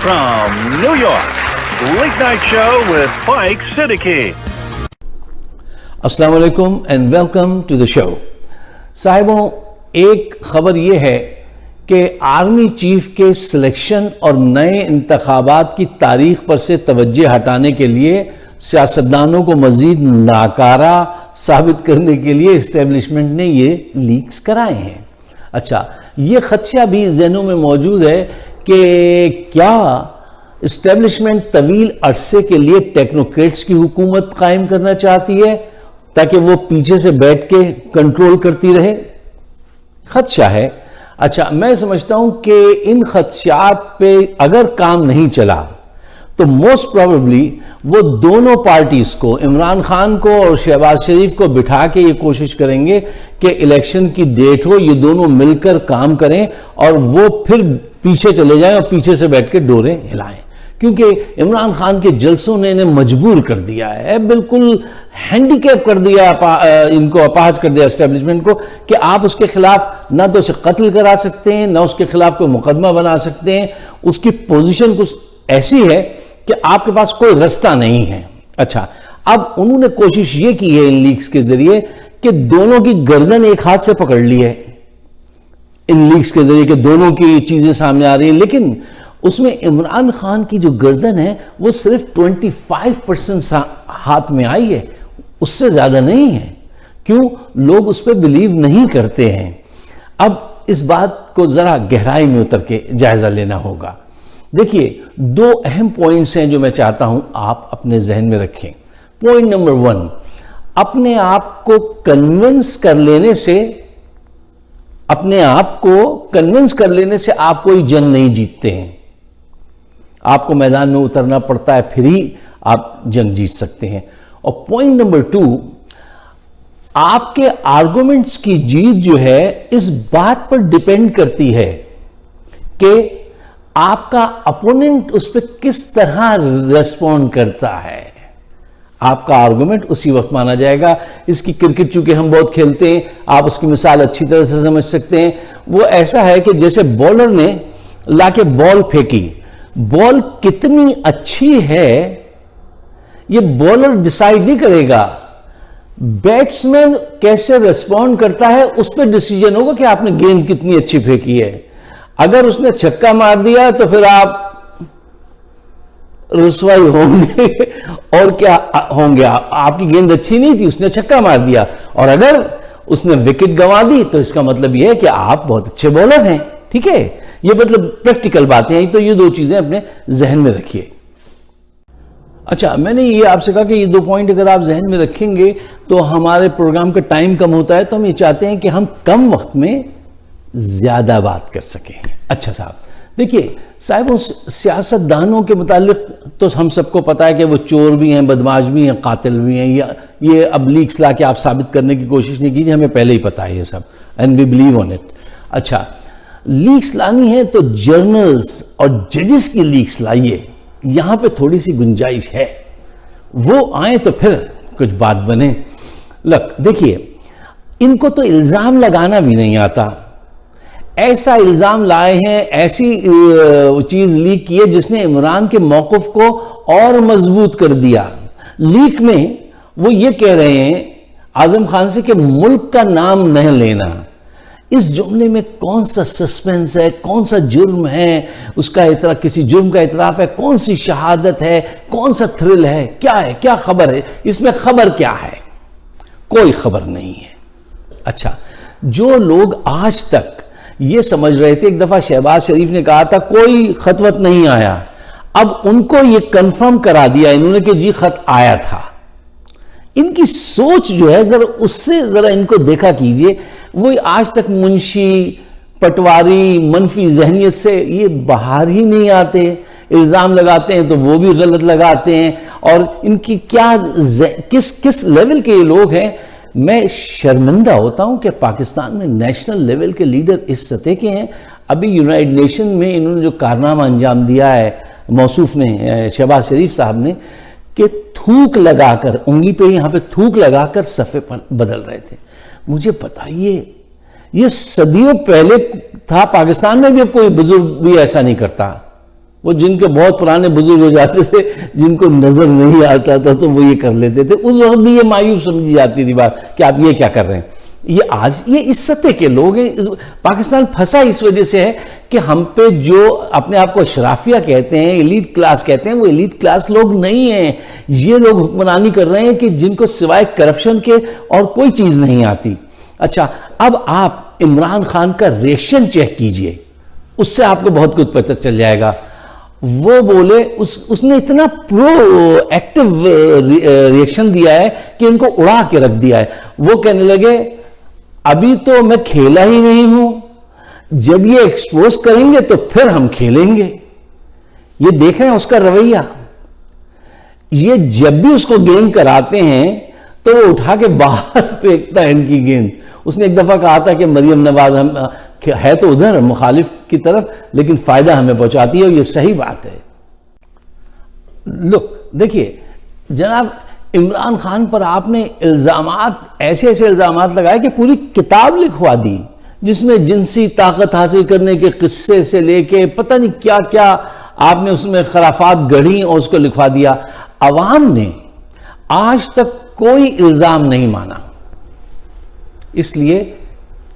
from New York, Late Night Show with Mike Siddiqui. अस्सलाम वालेकुम and welcome to the show. साहिबों, एक खबर यह है कि आर्मी चीफ के सिलेक्शन और नए इंतखाबात की तारीख पर से तवज्जो हटाने के लिए सियासतदानों को मजीद नाकारा साबित करने के लिए इस्टेब्लिशमेंट ने ये लीक्स कराए हैं। अच्छा, ये खदशा भी जहनों में मौजूद है कि क्या इस्टेब्लिशमेंट तवील अरसे के लिए टेक्नोक्रेट्स की हुकूमत कायम करना चाहती है ताकि वो पीछे से बैठ के कंट्रोल करती रहे। खदशा है। अच्छा, मैं समझता हूं कि इन खदशात पे अगर काम नहीं चला तो मोस्ट प्रोबेबली वो दोनों पार्टीज को, इमरान खान को और शहबाज शरीफ को बिठा के ये कोशिश करेंगे कि इलेक्शन की डेट हो, ये दोनों मिलकर काम करें और वो फिर पीछे चले जाएं और पीछे से बैठ के डोरे हिलाएं। क्योंकि इमरान खान के जलसों ने इन्हें मजबूर कर दिया है, बिल्कुल हैंडीकैप कर दिया, इनको अपाहज कर दिया एस्टेब्लिशमेंट को कि आप उसके खिलाफ ना तो उसे कत्ल करा सकते हैं, ना उसके खिलाफ कोई मुकदमा बना सकते हैं। उसकी पोजीशन कुछ ऐसी है कि आपके पास कोई रास्ता नहीं है। अच्छा, अब उन्होंने कोशिश ये की है इन लीक्स के जरिए कि दोनों की गर्दन एक हाथ से पकड़ ली है, इन लीक्स के जरिए कि दोनों की चीजें सामने आ रही है, लेकिन उसमें इमरान खान की जो गर्दन है वो सिर्फ 25% हाथ में आई है, उससे ज्यादा नहीं है। क्यों? लोग उस पर बिलीव नहीं करते हैं। अब इस बात को जरा गहराई में उतर के जायजा लेना होगा। देखिए, दो अहम पॉइंट्स हैं जो मैं चाहता हूं आप अपने जहन में रखें। पॉइंट नंबर 1, अपने आप को कन्विंस कर लेने से, अपने आप को कन्विंस कर लेने से आप कोई जंग नहीं जीतते हैं। आपको मैदान में उतरना पड़ता है, फिर ही आप जंग जीत सकते हैं। और पॉइंट नंबर 2, आपके आर्गुमेंट्स की जीत जो है इस बात पर डिपेंड करती है कि आपका अपोनेंट उस पर किस तरह रेस्पॉन्ड करता है। आपका आर्गुमेंट उसी वक्त माना जाएगा। इसकी क्रिकेट चूंकि हम बहुत खेलते हैं, आप उसकी मिसाल अच्छी तरह से समझ सकते हैं। वो ऐसा है कि जैसे बॉलर ने लाके बॉल फेंकी, बॉल कितनी अच्छी है ये बॉलर डिसाइड नहीं करेगा, बैट्समैन कैसे रेस्पॉन्ड करता है उस पर डिसीजन होगा कि आपने गेंद कितनी अच्छी फेंकी है। अगर उसने छक्का मार दिया तो फिर आप रुसवाई होंगे और क्या होंगे, आपकी गेंद अच्छी नहीं थी, उसने छक्का मार दिया। और अगर उसने विकेट गंवा दी तो इसका मतलब यह है कि आप बहुत अच्छे बॉलर हैं। ठीक है, ये मतलब प्रैक्टिकल बातें हैं। तो ये दो चीजें अपने जहन में रखिए। अच्छा, मैंने ये आपसे कहा कि ये दो पॉइंट अगर आप जहन में रखेंगे तो हमारे प्रोग्राम का टाइम कम होता है, तो हम ये चाहते हैं कि हम कम वक्त में ज्यादा बात कर सकें। अच्छा साहब, देखिए साहिबों, सियासतदानों के मुतालिक तो हम सबको पता है कि वो चोर भी हैं, बदमाश भी हैं, कातिल भी हैं। ये अब लीक्स ला के आप साबित करने की कोशिश नहीं कीजिए, हमें पहले ही पता है ये सब, and we believe on it. अच्छा, लीक्स लानी है तो जर्नल्स और जजेस की लीक्स लाइए, यहां पे थोड़ी सी गुंजाइश है, वो आए तो फिर कुछ बात बने। लक, देखिए, इनको तो इल्जाम लगाना भी नहीं आता। ऐसा इल्जाम लाए हैं, ऐसी चीज लीक की है जिसने इमरान के मौक़िफ़ को और मजबूत कर दिया। लीक में वो ये कह रहे हैं आजम खान से कि मुल्क का नाम नहीं लेना। इस जुमले में कौन सा सस्पेंस है, कौन सा जुर्म है, उसका इतराफ, किसी जुर्म का इतराफ है, कौन सी शहादत है, कौन सा थ्रिल है, क्या है, क्या खबर है, इसमें खबर क्या है? कोई खबर नहीं है। अच्छा, जो लोग आज तक ये समझ रहे थे, एक दफा शहबाज शरीफ ने कहा था कोई खतवत नहीं आया, अब उनको ये कंफर्म करा दिया इन्होंने कि जी खत आया था। इनकी सोच जो है जरा उससे जरा इनको देखा कीजिए। वो आज तक मुंशी, पटवारी, मनफी जहनियत से ये बाहर ही नहीं आते। इल्जाम लगाते हैं तो वो भी गलत लगाते हैं। और इनकी क्या किस लेवल के ये लोग हैं। मैं शर्मिंदा होता हूं कि पाकिस्तान में नेशनल लेवल के लीडर इस सतह के हैं। अभी यूनाइटेड नेशन में इन्होंने जो कारनामा अंजाम दिया है मौसूफ ने, शहबाज शरीफ साहब ने, कि थूक लगाकर, उंगली पे यहां पे थूक लगाकर सफ़े बदल रहे थे। मुझे बताइए, ये सदियों पहले था, पाकिस्तान में भी अब कोई बुजुर्ग भी ऐसा नहीं करता। वो जिनके बहुत पुराने बुजुर्ग हो जाते थे, जिनको नजर नहीं आता था, तो वो ये कर लेते थे। उस वक्त भी ये मायूस समझी जाती थी बात कि आप ये क्या कर रहे हैं। ये आज ये इस सतह के लोग हैं। पाकिस्तान फंसा इस वजह से है कि हम पे जो अपने आप को अशराफिया कहते हैं, एलीट क्लास कहते हैं, वो एलीट क्लास लोग नहीं हैं। ये लोग हुक्मरानी कर रहे हैं कि जिनको सिवाय करप्शन के और कोई चीज नहीं आती। अच्छा, अब आप इमरान खान का रिएक्शन चेक कीजिए, उससे आपको बहुत कुछ पता चल जाएगा। वो बोले उसने इतना प्रो एक्टिव रिएक्शन दिया है कि इनको उड़ा के रख दिया है। वो कहने लगे अभी तो मैं खेला ही नहीं हूं, जब ये एक्सपोज करेंगे तो फिर हम खेलेंगे। ये देख रहे हैं उसका रवैया। ये जब भी उसको गेंद कराते हैं तो वो उठा के बाहर फेंकता है इनकी गेंद। उसने एक दफा कहा था कि मरियम नवाज हम है तो उधर मुखालिफ की तरफ, लेकिन फायदा हमें पहुंचाती है, और ये सही बात है। लुक, देखिए जनाब, इमरान खान पर आपने इल्जामात, ऐसे ऐसे इल्जामात लगाए कि पूरी किताब लिखवा दी, जिसमें जिनसी ताकत हासिल करने के किस्से से लेके पता नहीं क्या क्या आपने उसमें खराफात गढ़ी और उसको लिखवा दिया। अवाम ने आज तक कोई इल्जाम नहीं माना, इसलिए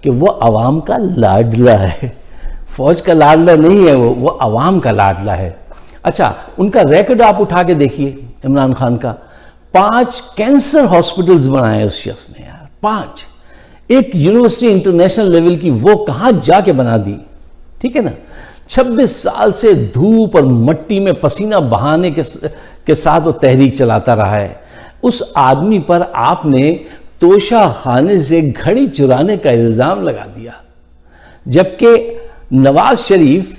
कि वो अवाम का लाडला है। फौज का लाडला नहीं है, वो अवाम का लाडला है। अच्छा, उनका रिकॉर्ड आप उठा के देखिए इमरान खान का। 5 कैंसर हॉस्पिटल्स बनाए उस शख्स ने यार, 5। एक यूनिवर्सिटी इंटरनेशनल लेवल की वो कहां जाके बना दी, ठीक है ना। 26 साल से धूप और मट्टी में पसीना बहाने के साथ वो तहरीक चलाता रहा है। उस आदमी पर आपने तोशा खाने से घड़ी चुराने का इल्जाम लगा दिया, जबकि नवाज शरीफ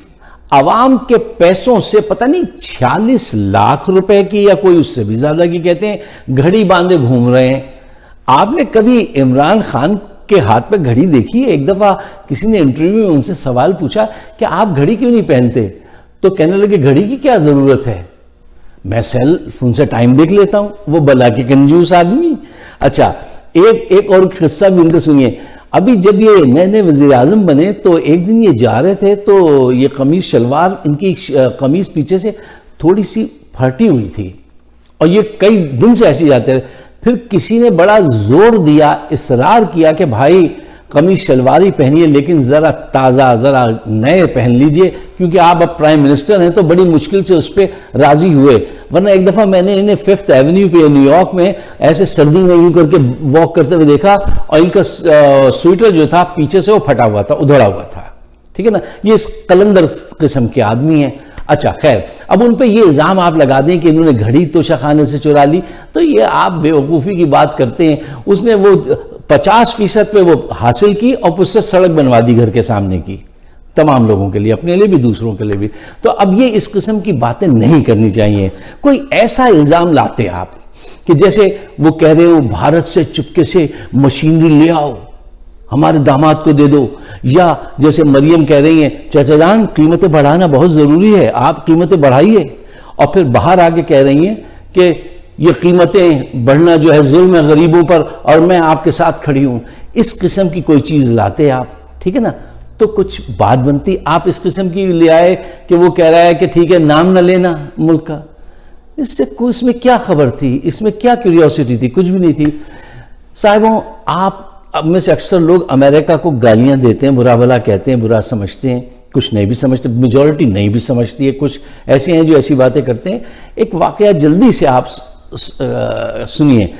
आवाम के पैसों से पता नहीं 46 लाख रुपए की या कोई उससे भी ज्यादा की कहते हैं घड़ी बांधे घूम रहे हैं। आपने कभी इमरान खान के हाथ पे घड़ी देखी है? एक दफा किसी ने इंटरव्यू में उनसे सवाल पूछा कि आप घड़ी क्यों नहीं पहनते, तो कहने लगे घड़ी की क्या जरूरत है, मैं सेल फोन से टाइम देख लेता हूं। वो बला के कंजूस आदमी। अच्छा, एक और किस्सा भी उनका सुनिए। अभी जब ये नए नए वजीर आजम बने तो एक दिन ये जा रहे थे, तो ये कमीज शलवार, इनकी कमीज पीछे से थोड़ी सी फटी हुई थी, और ये कई दिन से ऐसे जाते रहे। फिर किसी ने बड़ा जोर दिया, इसरार किया कि भाई कमीज शलवार ही पहनिए, लेकिन जरा ताजा, जरा नए पहन लीजिए, क्योंकि आप अब प्राइम मिनिस्टर हैं। तो बड़ी मुश्किल से उस पर राजी हुए, वरना एक दफा मैंने इन्हें 5th एवेन्यू पे न्यूयॉर्क में ऐसे सर्दी में यूं करके वॉक करते हुए देखा, और इनका स्वेटर जो था पीछे से वो फटा हुआ था, उधड़ा हुआ था, ठीक है ना। ये इस कलंदर किस्म के आदमी हैं। अच्छा खैर, अब उन पे ये इल्जाम आप लगा दें कि इन्होंने घड़ी तोशा खाने से चुरा ली, तो ये आप बेवकूफ़ी की बात करते हैं। उसने वो 50% पे वो हासिल की, और उससे सड़क बनवा दी घर के सामने की, तमाम लोगों के लिए, अपने लिए भी दूसरों के लिए भी। तो अब ये इस किस्म की बातें नहीं करनी चाहिए। कोई ऐसा इल्जाम लाते आप कि जैसे वो कह रहे हो भारत से चुपके से मशीनरी ले आओ, हमारे दामाद को दे दो, या जैसे मरियम कह रही हैं चाचा जान कीमतें बढ़ाना बहुत जरूरी है, आप कीमतें बढ़ाइए, और फिर बाहर आके कह रही हैं कि ये कीमतें बढ़ना जो है जुल्म है गरीबों पर, और मैं आपके साथ खड़ी हूं। इस किस्म की कोई चीज लाते आप, ठीक है ना, तो कुछ बात बनती। आप इस किस्म की ले आए कि वो कह रहा है कि ठीक है नाम न लेना मुल्क का, इससे कोई, इसमें क्या खबर थी, इसमें क्या क्यूरियोसिटी थी, कुछ भी नहीं थी। साहिबों, आप अब में से अक्सर लोग अमेरिका को गालियां देते हैं, बुरा भला कहते हैं, बुरा समझते हैं, कुछ नहीं भी समझते, मेजॉरिटी नहीं भी समझती है, कुछ ऐसे हैं जो ऐसी बातें करते हैं। एक वाकया जल्दी से आप सुनिए।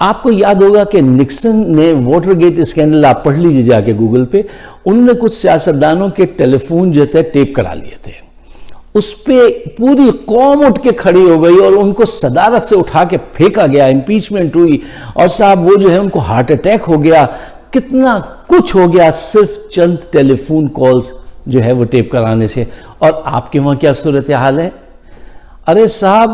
आपको याद होगा कि निक्सन ने वाटरगेट स्कैंडल, आप पढ़ लीजिए जाके गूगल पे, उन्होंने कुछ सियासतदानों के टेलीफोन जो थे टेप करा लिए थे। उस पे पूरी कौम उठ के खड़ी हो गई और उनको सदारत से उठा के फेंका गया, इंपीचमेंट हुई, और साहब वो जो है उनको हार्ट अटैक हो गया, कितना कुछ हो गया सिर्फ चंद टेलीफोन कॉल्स जो है वो टेप कराने से। और आपके वहां क्या सूरत हाल है? अरे साहब,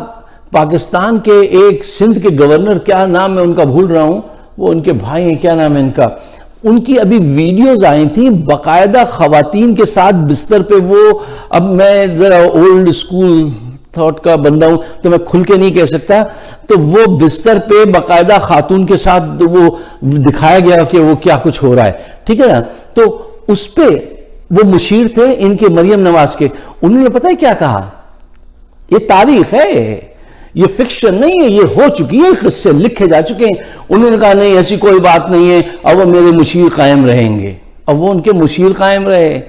पाकिस्तान के एक सिंध के गवर्नर, क्या नाम मैं उनका भूल रहा हूं, वो उनके भाई हैं, क्या नाम है इनका, उनकी अभी वीडियोस आई थी बाकायदा खवातीन के साथ बिस्तर पे। वो, अब मैं जरा ओल्ड स्कूल थॉट का बंदा हूं तो मैं खुल के नहीं कह सकता, तो वो बिस्तर पे बाकायदा खातून के साथ वो दिखाया गया कि वो क्या कुछ हो रहा है, ठीक है ना। तो उस पे वो मुशीर थे इनके, मरियम नवाज के, उन्होंने पता है क्या कहा ये तारीख है, ये फिक्शन नहीं है, ये हो चुकी है, किस्से लिखे जा चुके हैं। उन्होंने कहा नहीं ऐसी कोई बात नहीं है, अब वो मेरे मुशीर कायम रहेंगे। अब वो उनके मुशीर कायम रहे।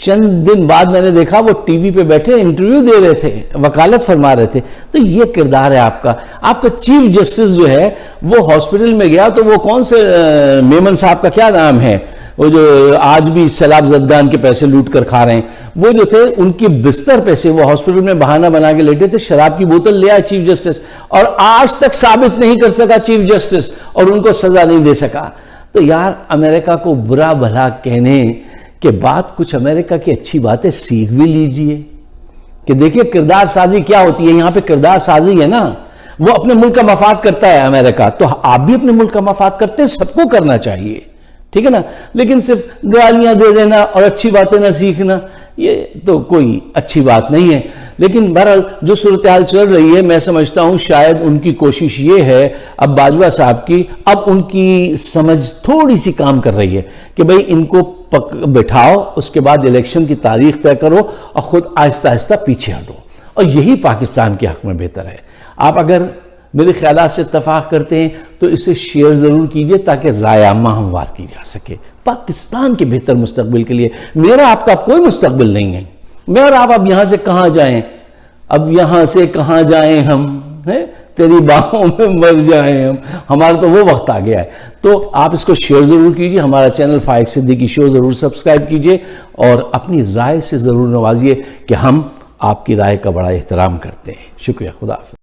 चंद दिन बाद मैंने देखा वो टीवी पे बैठे इंटरव्यू दे रहे थे, वकालत फरमा रहे थे। तो ये किरदार है आपका चीफ जस्टिस जो है वो हॉस्पिटल में गया तो वो कौन से मेमन साहब का क्या नाम है, वो जो आज भी सैलाब जदगान के पैसे लूट कर खा रहे हैं, वो जो थे उनके बिस्तर पे से वो हॉस्पिटल में बहाना बना के लेटे थे, शराब की बोतल ले आया चीफ जस्टिस, और आज तक साबित नहीं कर सका चीफ जस्टिस, और उनको सजा नहीं दे सका। तो यार अमेरिका को बुरा भला कहने के बाद कुछ अमेरिका की अच्छी बातें सीख भी लीजिए कि देखिए किरदार साजी क्या होती है। यहां पे किरदार साजी है ना, वो अपने मुल्क का मफाद करता है अमेरिका, तो आप भी अपने मुल्क का मफाद करते हैं, सबको करना चाहिए, ठीक है ना। लेकिन सिर्फ गालियां दे देना और अच्छी बातें ना सीखना, ये तो कोई अच्छी बात नहीं है। लेकिन बहरहाल जो सूरत हाल चल रही है, मैं समझता हूं शायद उनकी कोशिश ये है, अब बाजवा साहब की, अब उनकी समझ थोड़ी सी काम कर रही है कि भाई इनको बिठाओ, उसके बाद इलेक्शन की तारीख तय करो और खुद आहिस्ता आहिस्ता पीछे हटो, और यही पाकिस्तान के हक में बेहतर है। आप अगर मेरे ख्यालात से इत्तफाक करते हैं तो इसे शेयर जरूर कीजिए ताकि राय आमा हमवार की जा सके पाकिस्तान के बेहतर मुस्तकबिल के लिए। मेरा आपका कोई मुस्तकबिल नहीं है, मैं और आप अब यहां से कहां जाएं, अब यहां से कहां जाएं हम, है तेरी बाहों में मर जाएं हम, हमारा तो वो वक्त आ गया है। तो आप इसको शेयर जरूर कीजिए, हमारा चैनल फाइक सिद्दीकी शो जरूर सब्सक्राइब कीजिए और अपनी राय से जरूर नवाजिए कि हम आपकी राय का बड़ा एहतराम करते हैं। शुक्रिया, खुदा हाफिज़।